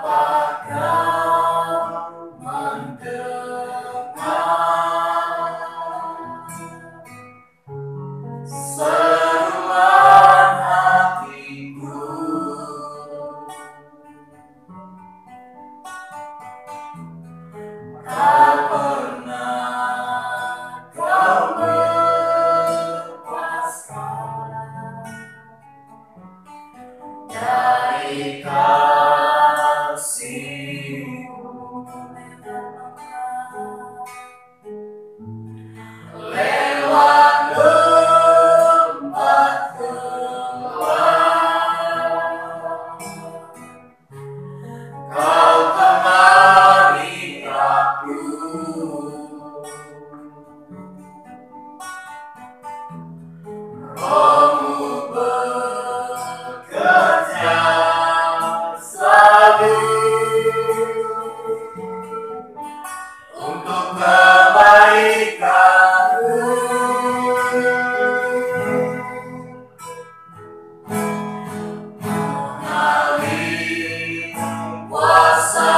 Apakah kasih-Mu lewat tempat gelap, Kau temani aku, Roh-Mu bekerja selalu untuk kebaikanku. Mengalir kuasa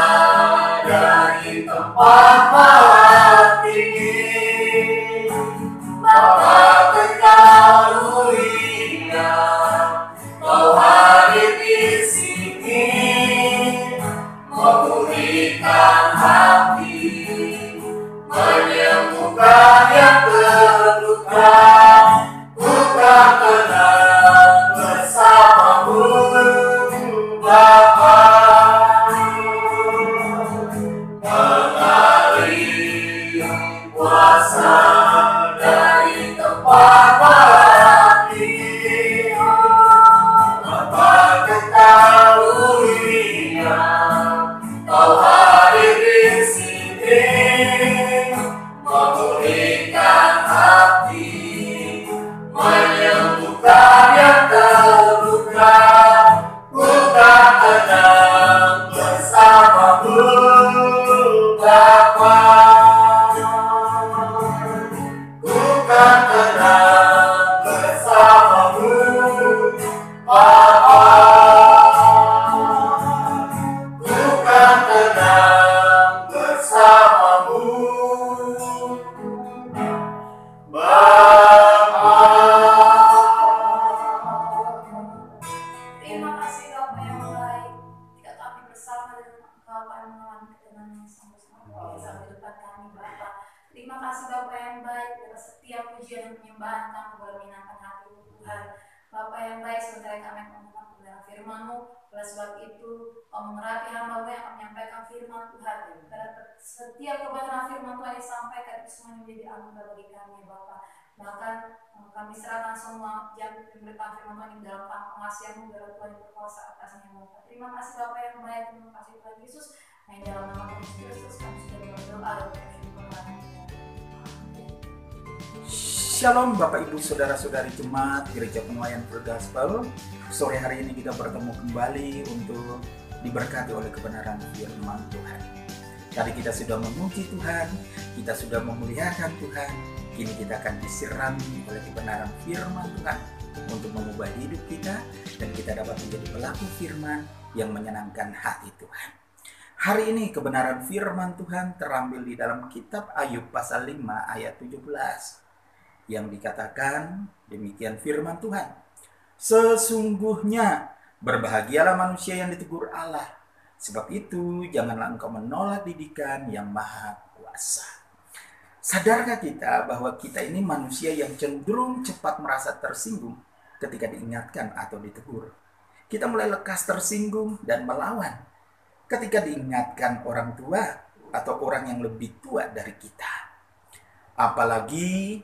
dari tempat maha tinggi, Bapa kekal mulia, Kau hadir di sini, memulihkan hati, menyembuhkan yang terluka. Bukan tenang bersama-Mu, Bapa. Mengalir kuasa dari tempat maha tinggi, Bapa kekal mulia, Kau hadir di sini, memulihkan hati, menyembuhkan yang terluka. Bukan tenang bersama-Mu, Bapa. Bukan tenang bersama-Mu, Bapa. Bukan tenang bersama-Mu, Bapa. Terima kasih Bapa yang baik, jika kami bersama dengan Engkau akan mengalami ketenangan yang sungguh-sungguh sampai depan kami Bapa. Terima kasih Bapa yang baik, atas setiap pujian dan penyembahan kami boleh menyenangkan hati Tuhan. Bapa yang baik, sementara kami mendengar kebenaran firman-Mu, oleh sebab itu Kau memerhati hamba-Mu yang akan menyampaikan firman Tuhan. Karena setiap kebenaran firman Tuhan yang disampaikan itu semuanya menjadi anugerah bagi kami ya Bapa. Bahkan kami serahkan semua yang memberikan firman Tuhan ini dalam pengasihan-Mu, biar Tuhan yang berkuasa atasnya Bapa. Terima kasih Bapa yang baik, terima kasih Tuhan Yesus. Yang dalam nama Tuhan Yesus kami sudah berdoa dan bersyukur. Shalom Bapak Ibu Saudara-saudari Jemaat Gereja Penuaian Gospel. Sore hari ini kita bertemu kembali untuk diberkati oleh kebenaran firman Tuhan. Tadi kita sudah memuji Tuhan, kita sudah memuliakan Tuhan. Kini kita akan disirami oleh kebenaran firman Tuhan untuk mengubah hidup kita, dan kita dapat menjadi pelaku firman yang menyenangkan hati Tuhan. Hari ini kebenaran firman Tuhan terambil di dalam kitab Ayub pasal 5 ayat 17. Yang dikatakan demikian firman Tuhan. Sesungguhnya berbahagialah manusia yang ditegur Allah. Sebab itu janganlah engkau menolak didikan yang maha kuasa. Sadarkah kita bahwa kita ini manusia yang cenderung cepat merasa tersinggung ketika diingatkan atau ditegur? Kita mulai lekas tersinggung dan melawan ketika diingatkan orang tua atau orang yang lebih tua dari kita. Apalagi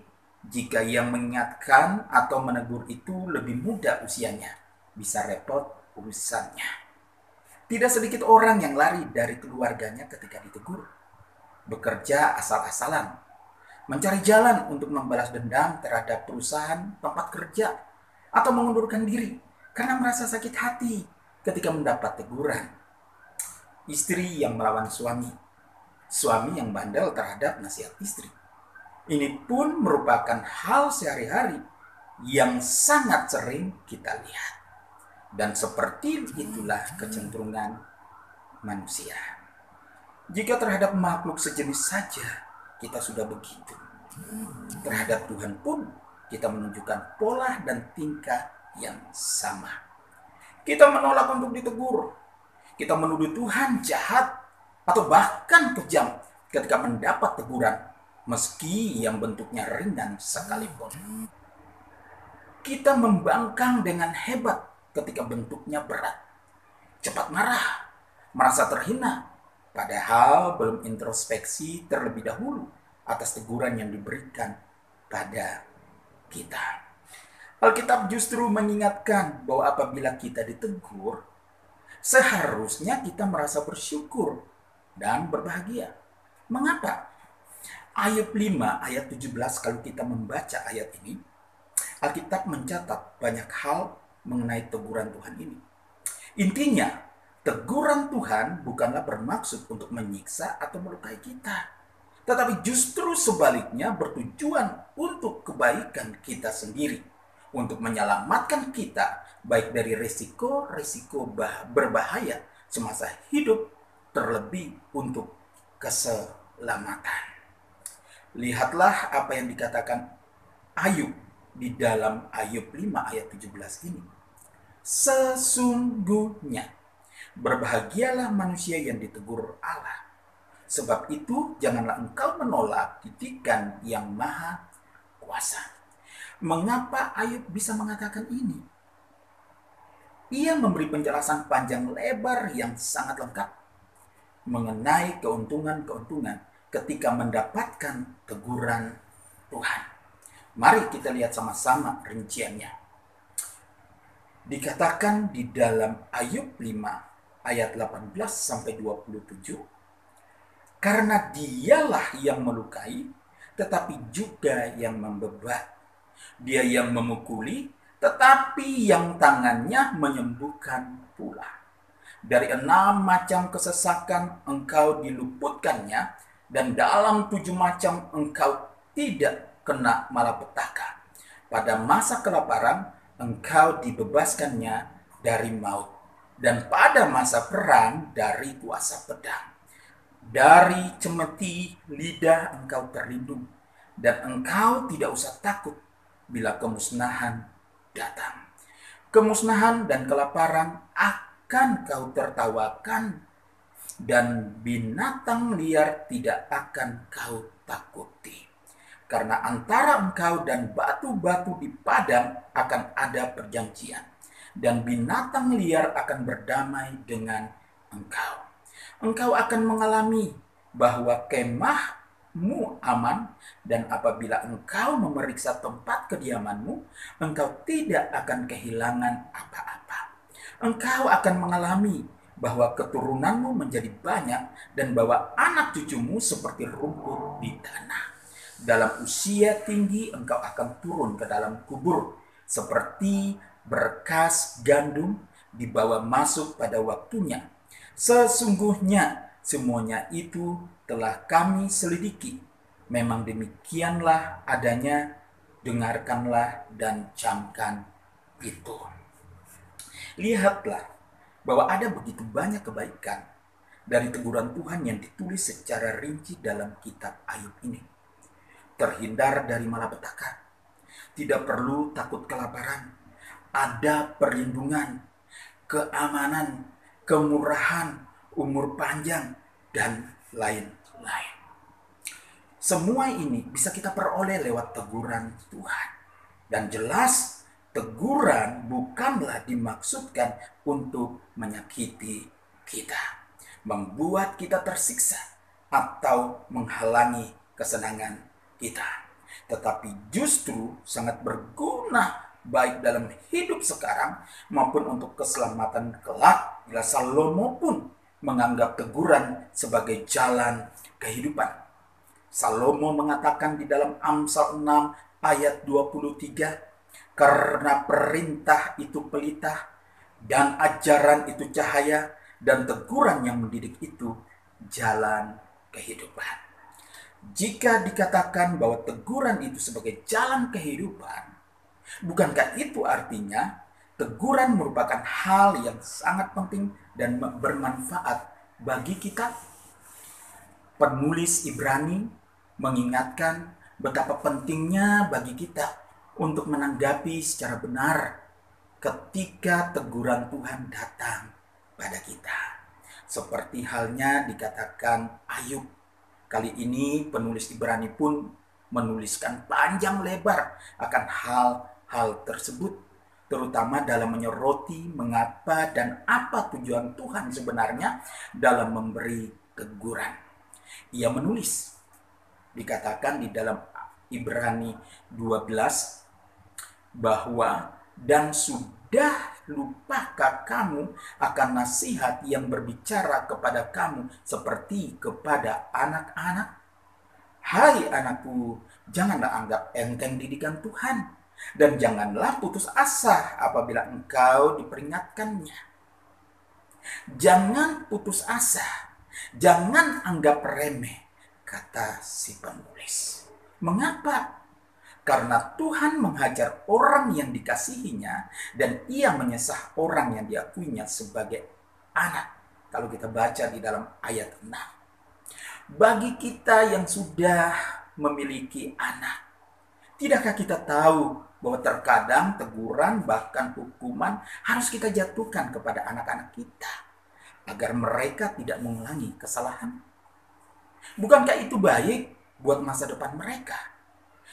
jika yang mengingatkan atau menegur itu lebih muda usianya, bisa repot urusannya. Tidak sedikit orang yang lari dari keluarganya ketika ditegur, bekerja asal-asalan, mencari jalan untuk membalas dendam terhadap perusahaan tempat kerja, atau mengundurkan diri karena merasa sakit hati ketika mendapat teguran. Istri yang melawan suami, suami yang bandel terhadap nasihat istri. Ini pun merupakan hal sehari-hari yang sangat sering kita lihat. Dan seperti itulah kecenderungan manusia. Jika terhadap makhluk sejenis saja kita sudah begitu, terhadap Tuhan pun kita menunjukkan pola dan tingkah yang sama. Kita menolak untuk ditegur. Kita menuduh Tuhan jahat atau bahkan kejam ketika mendapat teguran, meski yang bentuknya ringan sekalipun. Kita membangkang dengan hebat ketika bentuknya berat. cepat marah, merasa terhina, padahal belum introspeksi terlebih dahulu atas teguran yang diberikan pada kita. Alkitab justru mengingatkan bahwa apabila kita ditegur, seharusnya kita merasa bersyukur dan berbahagia. Mengapa? Ayub 5 ayat 17, kalau kita membaca ayat ini, Alkitab mencatat banyak hal mengenai teguran Tuhan ini. Intinya, teguran Tuhan bukanlah bermaksud untuk menyiksa atau melukai kita, tetapi justru sebaliknya bertujuan untuk kebaikan kita sendiri, untuk menyelamatkan kita baik dari resiko-resiko berbahaya semasa hidup, terlebih untuk keselamatan. Lihatlah apa yang dikatakan Ayub di dalam Ayub 5 ayat 17 ini. Sesungguhnya berbahagialah manusia yang ditegur Allah. Sebab itu janganlah engkau menolak didikan yang maha kuasa. Mengapa Ayub bisa mengatakan ini? Ia memberi penjelasan panjang lebar yang sangat lengkap mengenai keuntungan-keuntungan ketika mendapatkan teguran Tuhan. Mari kita lihat sama-sama rinciannya. Dikatakan di dalam Ayub 5 ayat 18 sampai 27, karena dialah yang melukai, tetapi juga yang membebat. Dia yang memukuli, tetapi yang tangannya menyembuhkan pula. Dari 6 macam kesesakan engkau diluputkannya, dan dalam 7 macam engkau tidak kena malapetaka. Pada masa kelaparan engkau dibebaskannya dari maut, dan pada masa perang dari kuasa pedang. Dari cemeti lidah engkau terlindung, dan engkau tidak usah takut bila kemusnahan datang. Kemusnahan dan kelaparan akan kau tertawakan, dan binatang liar tidak akan kau takuti. Karena antara engkau dan batu-batu di padang akan ada perjanjian, dan binatang liar akan berdamai dengan engkau. Engkau akan mengalami bahwa kemahmu aman, dan apabila engkau memeriksa tempat kediamanmu, engkau tidak akan kehilangan apa-apa. Engkau akan mengalami bahwa keturunanmu menjadi banyak, dan bahwa anak cucumu seperti rumput di tanah. Dalam usia tinggi engkau akan turun ke dalam kubur, seperti berkas gandum dibawa masuk pada waktunya. Sesungguhnya semuanya itu telah kami selidiki. Memang demikianlah adanya, dengarkanlah dan camkan itu. Lihatlah bahwa ada begitu banyak kebaikan dari teguran Tuhan yang ditulis secara rinci dalam kitab Ayub ini. Terhindar dari malapetaka, tidak perlu takut kelaparan, ada perlindungan, keamanan, kemurahan, umur panjang, dan lain-lain. Semua ini bisa kita peroleh lewat teguran Tuhan. Dan jelas, teguran bukanlah dimaksudkan untuk menyakiti kita, membuat kita tersiksa, atau menghalangi kesenangan kita. Tetapi justru sangat berguna baik dalam hidup sekarang maupun untuk keselamatan kelak, bila Salomo pun menganggap teguran sebagai jalan kehidupan. Salomo mengatakan di dalam Amsal 6 ayat 23, karena perintah itu pelita, dan ajaran itu cahaya, dan teguran yang mendidik itu jalan kehidupan. Jika dikatakan bahwa teguran itu sebagai jalan kehidupan, bukankah itu artinya teguran merupakan hal yang sangat penting dan bermanfaat bagi kita? Penulis Ibrani mengingatkan betapa pentingnya bagi kita untuk menanggapi secara benar ketika teguran Tuhan datang pada kita. Seperti halnya dikatakan Ayub. Kali ini penulis Ibrani pun menuliskan panjang lebar akan hal-hal tersebut. terutama dalam menyoroti mengapa dan apa tujuan Tuhan sebenarnya dalam memberi teguran. Ia menulis, dikatakan di dalam Ibrani 12 bahwa dan sudah lupakah kamu akan nasihat yang berbicara kepada kamu seperti kepada anak-anak? Hai anakku, janganlah anggap enteng didikan Tuhan, dan janganlah putus asa apabila engkau diperingatkannya. Jangan putus asa, jangan anggap remeh, kata si penulis. Mengapa? Karena Tuhan menghajar orang yang dikasihinya dan ia menyesah orang yang diakuinya sebagai anak. Kalau kita baca di dalam ayat 6. Bagi kita yang sudah memiliki anak, tidakkah kita tahu bahwa terkadang teguran bahkan hukuman harus kita jatuhkan kepada anak-anak kita agar mereka tidak mengulangi kesalahan? Bukankah itu baik buat masa depan mereka?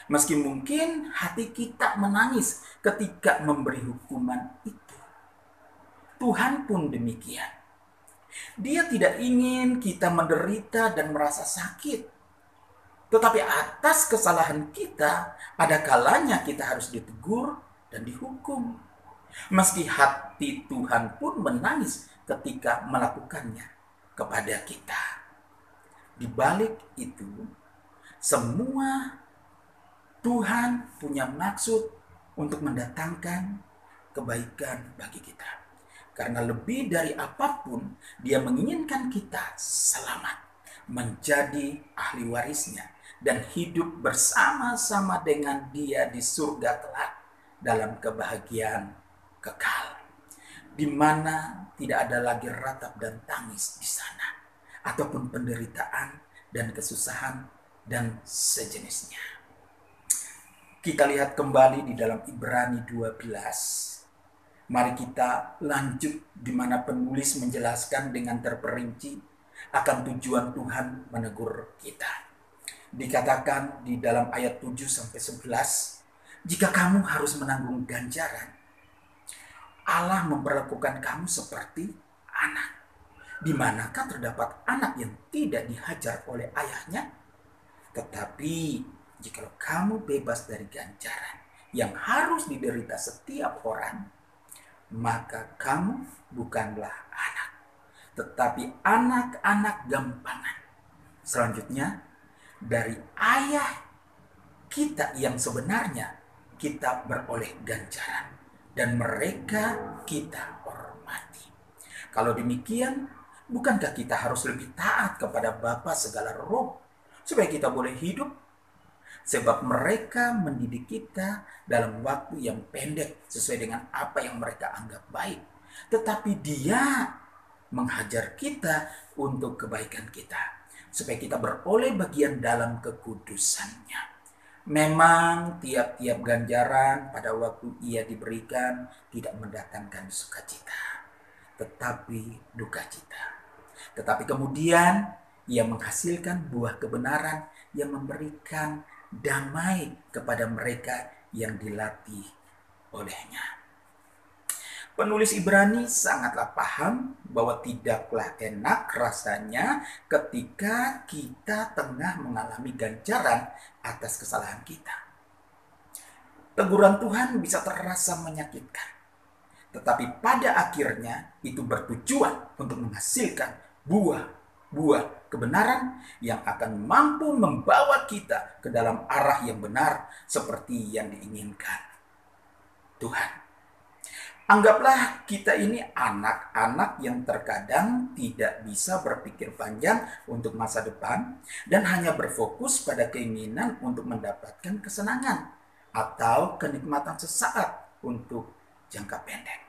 Meski mungkin hati kita menangis ketika memberi hukuman itu. Tuhan pun demikian. Dia tidak ingin kita menderita dan merasa sakit. Tetapi atas kesalahan kita, ada kalanya kita harus ditegur dan dihukum. Meski hati Tuhan pun menangis ketika melakukannya kepada kita. Di balik itu, semua Tuhan punya maksud untuk mendatangkan kebaikan bagi kita. Karena lebih dari apapun, Dia menginginkan kita selamat, menjadi ahli warisnya, dan hidup bersama-sama dengan Dia di surga kelak dalam kebahagiaan kekal, di mana tidak ada lagi ratap dan tangis di sana, ataupun penderitaan dan kesusahan dan sejenisnya. Kita lihat kembali di dalam Ibrani 12. Mari kita lanjut di mana penulis menjelaskan dengan terperinci akan tujuan Tuhan menegur kita. Dikatakan di dalam ayat 7-11, jika kamu harus menanggung ganjaran, Allah memperlakukan kamu seperti anak. Di manakah terdapat anak yang tidak dihajar oleh ayahnya? Tetapi jikalau kamu bebas dari ganjaran yang harus diderita setiap orang, maka kamu bukanlah anak, tetapi anak-anak gampangan. Selanjutnya, dari ayah kita yang sebenarnya kita beroleh ganjaran, dan mereka kita hormati. Kalau demikian, bukankah kita harus lebih taat kepada Bapa segala roh, supaya kita boleh hidup? Sebab mereka mendidik kita dalam waktu yang pendek sesuai dengan apa yang mereka anggap baik. Tetapi Dia menghajar kita untuk kebaikan kita, supaya kita beroleh bagian dalam kekudusannya. Memang tiap-tiap ganjaran pada waktu ia diberikan tidak mendatangkan sukacita, tetapi duka cita. Tetapi kemudian ia menghasilkan buah kebenaran yang memberikan damai kepada mereka yang dilatih olehnya. Penulis Ibrani sangatlah paham bahwa tidaklah enak rasanya ketika kita tengah mengalami ganjaran atas kesalahan kita. Teguran Tuhan bisa terasa menyakitkan, tetapi pada akhirnya itu bertujuan untuk menghasilkan buah kebenaran yang akan mampu membawa kita ke dalam arah yang benar seperti yang diinginkan Tuhan. Anggaplah kita ini anak-anak yang terkadang tidak bisa berpikir panjang untuk masa depan dan hanya berfokus pada keinginan untuk mendapatkan kesenangan atau kenikmatan sesaat untuk jangka pendek.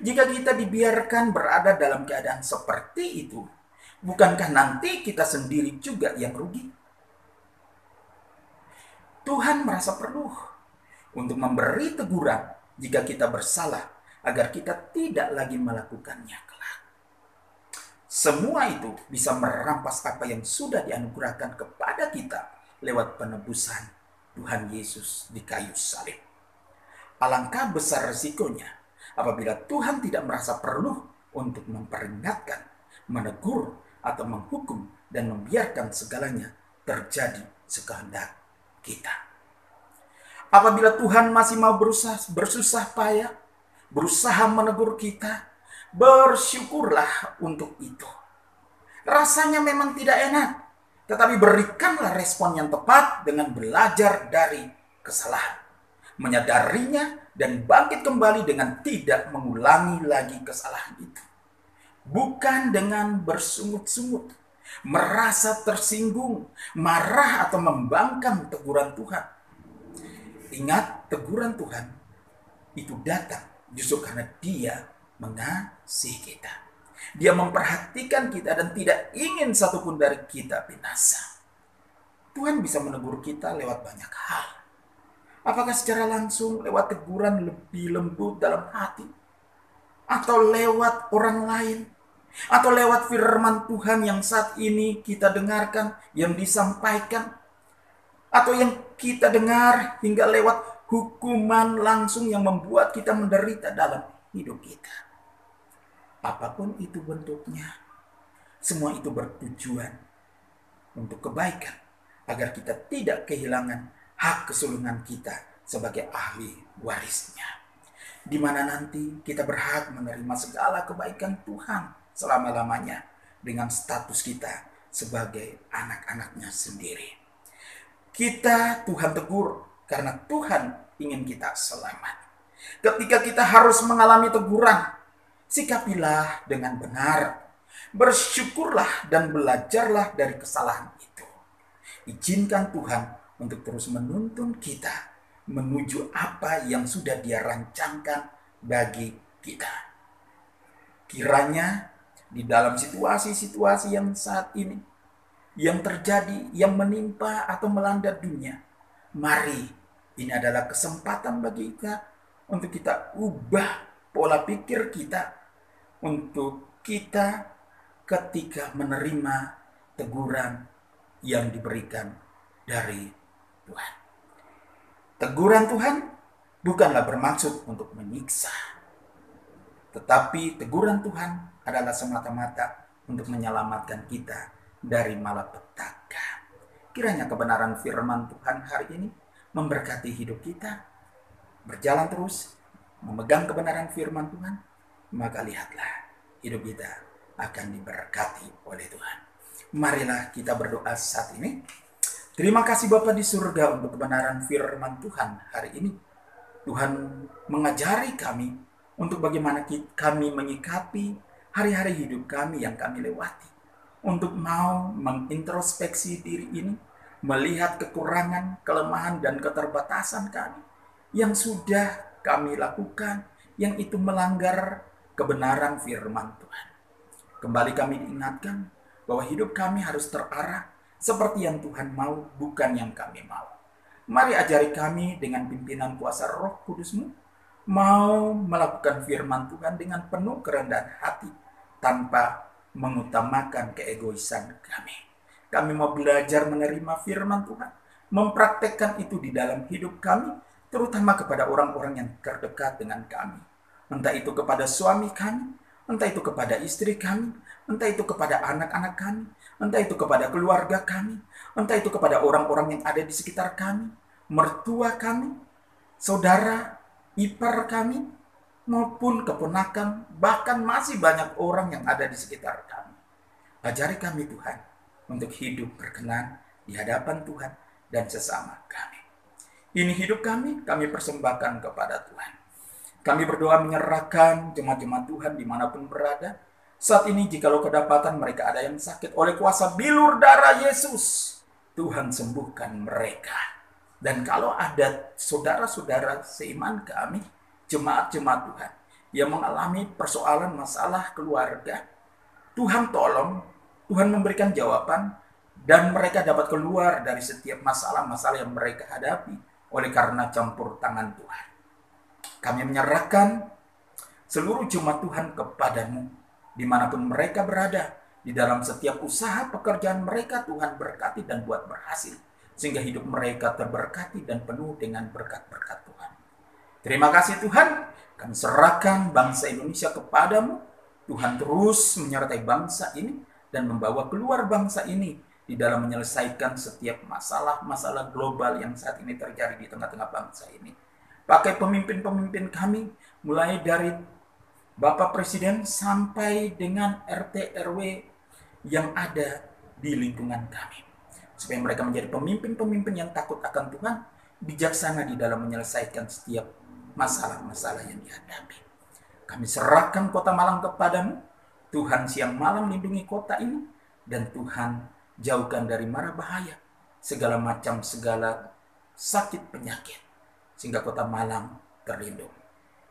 Jika kita dibiarkan berada dalam keadaan seperti itu, bukankah nanti kita sendiri juga yang rugi? Tuhan merasa perlu untuk memberi teguran jika kita bersalah, agar kita tidak lagi melakukannya kelak. Semua itu bisa merampas apa yang sudah dianugerahkan kepada kita lewat penebusan Tuhan Yesus di kayu salib. Alangkah besar resikonya apabila Tuhan tidak merasa perlu untuk memperingatkan, menegur, atau menghukum dan membiarkan segalanya terjadi sekehendak kita. Apabila Tuhan masih mau bersusah payah, berusaha menegur kita, bersyukurlah untuk itu. Rasanya memang tidak enak, tetapi berikanlah respon yang tepat dengan belajar dari kesalahan, menyadarinya, dan bangkit kembali dengan tidak mengulangi lagi kesalahan itu. Bukan dengan bersungut-sungut, merasa tersinggung, marah, atau membangkang teguran Tuhan. Ingat, teguran Tuhan itu datang justru karena Dia mengasihi kita. Dia memperhatikan kita dan tidak ingin satupun dari kita binasa. Tuhan bisa menegur kita lewat banyak hal. Apakah secara langsung lewat teguran lebih lembut dalam hati? Atau lewat orang lain? Atau lewat firman Tuhan yang saat ini kita dengarkan, yang disampaikan? Atau yang kita dengar hingga lewat hukuman langsung yang membuat kita menderita dalam hidup kita? Apapun itu bentuknya, semua itu bertujuan untuk kebaikan, agar kita tidak kehilangan hak kesulungan kita sebagai ahli warisnya, di mana nanti kita berhak menerima segala kebaikan Tuhan selama-lamanya dengan status kita sebagai anak-anaknya sendiri. Kita Tuhan tegur karena Tuhan ingin kita selamat. Ketika kita harus mengalami teguran, sikapilah dengan benar, bersyukurlah dan belajarlah dari kesalahan itu. Izinkan Tuhan untuk terus menuntun kita menuju apa yang sudah Dia rancangkan bagi kita. Kiranya di dalam situasi-situasi yang saat ini, yang terjadi, yang menimpa atau melanda dunia, mari, ini adalah kesempatan bagi kita untuk kita ubah pola pikir kita, untuk kita ketika menerima teguran yang diberikan dari Tuhan. Teguran Tuhan bukanlah bermaksud untuk menyiksa, tetapi teguran Tuhan adalah semata-mata untuk menyelamatkan kita dari malapetaka. Kiranya kebenaran firman Tuhan hari ini memberkati hidup kita. Berjalan terus, memegang kebenaran firman Tuhan, maka lihatlah hidup kita akan diberkati oleh Tuhan. Marilah kita berdoa saat ini. Terima kasih Bapa di surga untuk kebenaran firman Tuhan hari ini. Tuhan mengajari kami untuk bagaimana kami menyikapi hari-hari hidup kami yang kami lewati. Untuk mau mengintrospeksi diri ini, melihat kekurangan, kelemahan, dan keterbatasan kami yang sudah kami lakukan, yang itu melanggar kebenaran firman Tuhan. Kembali kami diingatkan bahwa hidup kami harus terarah seperti yang Tuhan mau, bukan yang kami mau. Mari ajari kami dengan pimpinan kuasa Roh Kudus-Mu, mau melakukan firman Tuhan dengan penuh kerendahan hati, tanpa mengutamakan keegoisan kami. Kami mau belajar menerima firman Tuhan, mempraktekkan itu di dalam hidup kami, terutama kepada orang-orang yang terdekat dengan kami. Entah itu kepada suami kami, entah itu kepada istri kami, entah itu kepada anak-anak kami, entah itu kepada keluarga kami, entah itu kepada orang-orang yang ada di sekitar kami, mertua kami, saudara, ipar kami, maupun keponakan, bahkan masih banyak orang yang ada di sekitar kami. Ajari kami Tuhan untuk hidup berkenan di hadapan Tuhan dan sesama kami. Ini hidup kami persembahkan kepada Tuhan. Kami berdoa menyerahkan jemaat-jemaat Tuhan dimanapun berada. Saat ini jikalau kedapatan mereka ada yang sakit, oleh kuasa bilur darah Yesus, Tuhan sembuhkan mereka. Dan kalau ada saudara-saudara seiman kami, jemaat-jemaat Tuhan, yang mengalami persoalan masalah keluarga, Tuhan tolong, Tuhan memberikan jawaban, dan mereka dapat keluar dari setiap masalah-masalah yang mereka hadapi oleh karena campur tangan Tuhan. Kami menyerahkan seluruh jemaat Tuhan kepadamu, dimanapun mereka berada, di dalam setiap usaha pekerjaan mereka Tuhan berkati dan buat berhasil, sehingga hidup mereka terberkati dan penuh dengan berkat-berkat Tuhan. Terima kasih Tuhan, kami serahkan bangsa Indonesia kepadamu. Tuhan terus menyertai bangsa ini dan membawa keluar bangsa ini di dalam menyelesaikan setiap masalah-masalah global yang saat ini terjadi di tengah-tengah bangsa ini. Pakai pemimpin-pemimpin kami, mulai dari Bapak Presiden sampai dengan RT RW yang ada di lingkungan kami. Supaya mereka menjadi pemimpin-pemimpin yang takut akan Tuhan, bijaksana di dalam menyelesaikan setiap masalah-masalah yang dihadapi. Kami serahkan kota Malang kepadamu. Tuhan siang malam lindungi kota ini, dan Tuhan jauhkan dari mara bahaya segala sakit penyakit, sehingga kota Malang terlindung.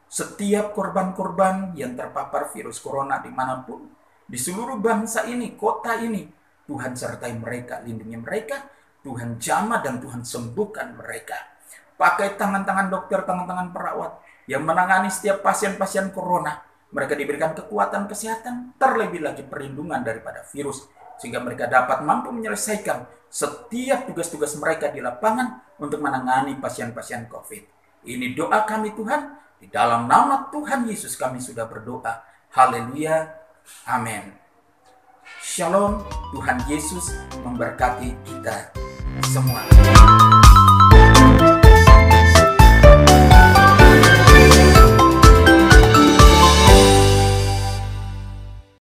Setiap korban-korban yang terpapar virus corona dimanapun, di seluruh bangsa ini, kota ini, Tuhan sertai mereka, lindungi mereka, Tuhan jamah dan Tuhan sembuhkan mereka. Pakai tangan-tangan dokter, tangan-tangan perawat yang menangani setiap pasien-pasien corona. Mereka diberikan kekuatan kesehatan, terlebih lagi perlindungan daripada virus, sehingga mereka dapat mampu menyelesaikan setiap tugas-tugas mereka di lapangan untuk menangani pasien-pasien COVID. Ini doa kami Tuhan, di dalam nama Tuhan Yesus kami sudah berdoa. Haleluya. Amin. Shalom. Tuhan Yesus memberkati kita semua.